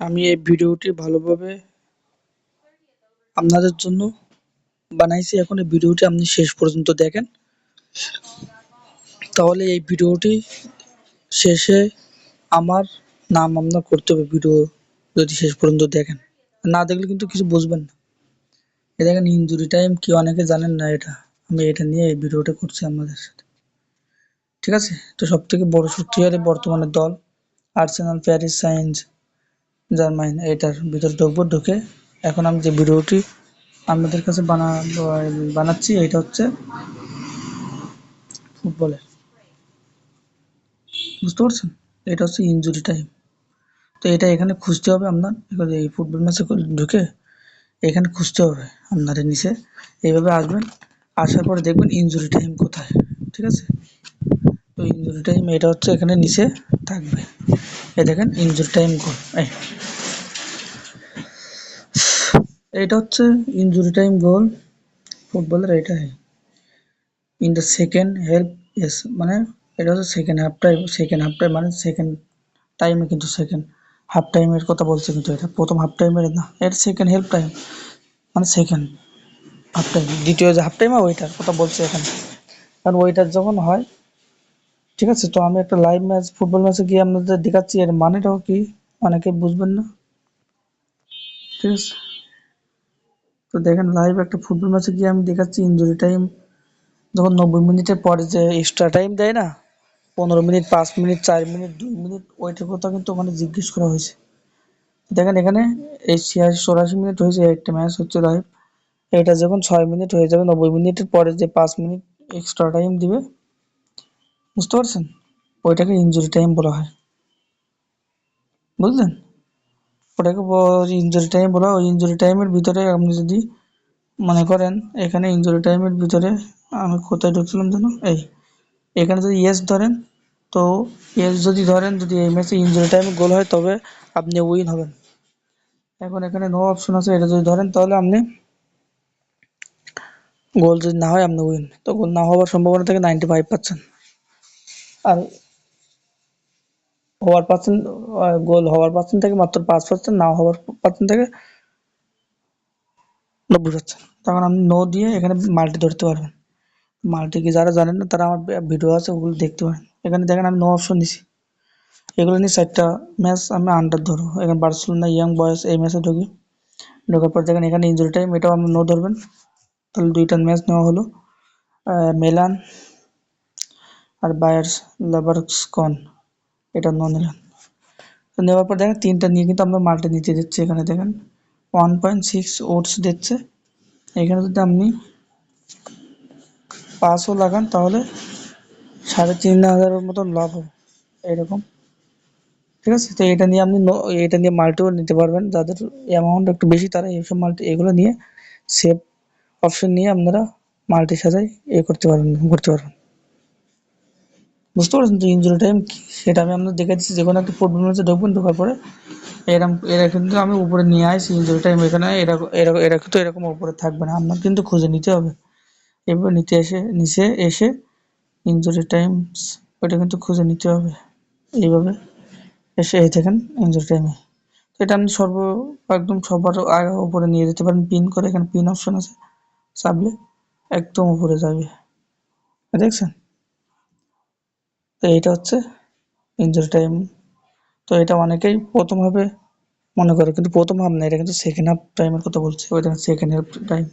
আমি এই ভিডিওটি ভালোভাবে আপনাদের জন্য বানাইছি। এখন এই ভিডিওটি আপনি শেষ পর্যন্ত দেখেন, তাহলে এই ভিডিওটি শেষে আমার নাম আপনার করতে হবে। ভিডিও যদি শেষ পর্যন্ত দেখেন, না দেখলে কিন্তু কিছু বুঝবেন না। এ দেখেন ইনজুরি টাইম কি, অনেকে জানেন না এটা। আমি এটা নিয়ে এই ভিডিওটা করছি আপনাদের সাথে, ঠিক আছে? তো সব থেকে বড় শক্তিশালী বর্তমানে দল আর্সেনাল, প্যারিস সাইন্স জার্মানি, এটার ভিতরে ঢুকবো। ঢুকে এখন আমি যে ভিডিওটি আপনাদের কাছে বানাচ্ছি, এটা হচ্ছে ফুটবলের, বুঝতে পারছেন? এটা হচ্ছে ইনজুরি টাইম। তো এটা এখানে খুঁজতে হবে আপনার। এবার এই ফুটবল ম্যাচে ঢুকে এখানে খুঁজতে হবে আপনার নিচে। এইভাবে আসবেন, আসার পরে দেখবেন ইনজুরি টাইম কোথায়, ঠিক আছে? তো ইনজুরি টাইম এটা হচ্ছে এখানে নিচে থাকবে। এই দেখেন ইনজুরি টাইম গোল, এইটা হচ্ছে ইনজুরি টাইম গোল ফুটবলের। এটাই in the second help, yes, মানে এটা হচ্ছে second half time. Second half time মানে সেকেন্ড টাইমে, কিন্তু সেকেন্ড হাফ টাইমের কথা বলছে, কিন্তু এটা প্রথম হাফ টাইমের না, এটা সেকেন্ড হেল্প টাইম মানে সেকেন্ড হাফ টাইম। দ্বিতীয় যে হাফ টাইম ওইটার কথা বলছে এখানে, কারণ ওইটার যখন হয়, ঠিক আছে? তো আমি একটা লাইভ ম্যাচ, ফুটবল ম্যাচে গিয়ে আপনাদের দেখাচ্ছি, এর মানেটাও কি অনেকে বুঝবেন না, ঠিক আছে? তো দেখেন লাইভ একটা ফুটবল ম্যাচে গিয়ে আমি দেখাচ্ছি ইনজুরি টাইম যখন 90 মিনিটের পরে যে এক্সট্রা টাইম দেয় না, 15 মিনিট, 5 মিনিট, 4 মিনিট, 2 মিনিট, ওইটার কথা কিন্তু ওখানে জিজ্ঞেস করা হয়েছে। দেখেন এখানে এই 86-84 মিনিট হয়েছে, একটা ম্যাচ হচ্ছে লাইভ। এটা যখন 6 মিনিট হয়ে যাবে, 90 মিনিটের পরে যে 5 মিনিট এক্সট্রা টাইম দিবে, বুঝতে পারছেন? ওইটাকে ইনজুরি টাইম বলা হয়, বুঝলেন? ওটাকে ইনজুরি টাইম বলা হয়। ওই ইনজুরি টাইমের ভিতরে আপনি যদি মনে করেন, এখানে ইনজুরি টাইমের ভিতরে আমি কোথায় ঢুকছিলাম যেন, এখানে যদি ইয়েস ধরেন, তো ইয়েস যদি ধরেন, যদি এই ম্যাচে ইনজুরি টাইমে গোল হয় তবে আপনি উইন হবেন। এখন এখানে নো অপশন আছে, এটা যদি ধরেন তাহলে আপনি গোল যদি না হয় আপনি উইন। তো গোল না হওয়ার সম্ভাবনা থাকে 95%, আর হওয়ার পার্সেন্ট, গোল হওয়ার পার্সেন্ট থেকে মাত্র 5%, না হওয়ার পার্সেন্ট থেকে 90%। তখন আপনি নো দিয়ে এখানে মাল্টি ধরতে পারবেন। মাল্টি কি যারা জানেন না, তারা আমার ভিডিও আছে, ওগুলো দেখতে পারেন। এখানে দেখেন আমি নো অপশন দিছি। এগুলো নিয়ে 4টা ম্যাচ আমি আন্ডার ধরবো। এখানে বার্সেলোনা ইয়াং বয়েজ এই ম্যাচে ঢুকি। ঢোকার পর দেখেন এখানে ইনজুরি টাইম, এটাও আপনি নো ধরবেন। তাহলে 2টা ম্যাচ নেওয়া হলো, মেলান আর বায়ার্স লেভারকুসেন, এটা নো নিলেন। তো নেওয়ার পর দেখেন 3টা নিয়ে কিন্তু আমরা মাল্টি নিতে দিচ্ছি। এখানে দেখেন 1.6 ওটস দিচ্ছে। এখানে যদি আপনি 5ও লাগান তাহলে 3500-এর মতন লাভ হবে, এরকম, ঠিক আছে? তো এটা নিয়ে আপনি এটা নিয়ে মাল্টিও নিতে পারবেন। যাদের অ্যামাউন্ট একটু বেশি তারা এইসব মাল্টি, এগুলো নিয়ে সেভ অপশন নিয়ে আপনারা মাল্টির সাথে করতে পারবেন, করতে পারবেন, বুঝতে পারছেন? তো ইনজুরি টাইম সেটা আমি আপনাদের দেখে দিচ্ছি। যে কোনো একটা ফুটবল ম্যাচে ঢুকবেন, ঢোকার পরে এরকম, এরা কিন্তু আমি উপরে নিয়ে আসি ইনজুরি টাইম। এখানে এরা এরা এরা কিন্তু এরকম উপরে থাকবে না, আপনার কিন্তু খুঁজে নিতে হবে। এবার নিতে এসে নিচে এসে ইনজুরি টাইমস ওইটা কিন্তু খুঁজে নিতে হবে। এইভাবে এসে এই দেখেন ইনজুরি টাইমে, এটা আপনি একদম সবার আগে উপরে নিয়ে যেতে পারেন পিন করে। এখানে পিন অপশন আছে, চাপলে একদম উপরে যাবে, দেখছেন? তো এইটা হচ্ছে ইনজুরি টাইম। তো এটা অনেকেই প্রথম ভাবে মনে করে, কিন্তু প্রথম হাফ না, এটা কিন্তু সেকেন্ড হাফ টাইমের কথা বলছি। ওই দেখেন সেকেন্ড হাফ টাইম।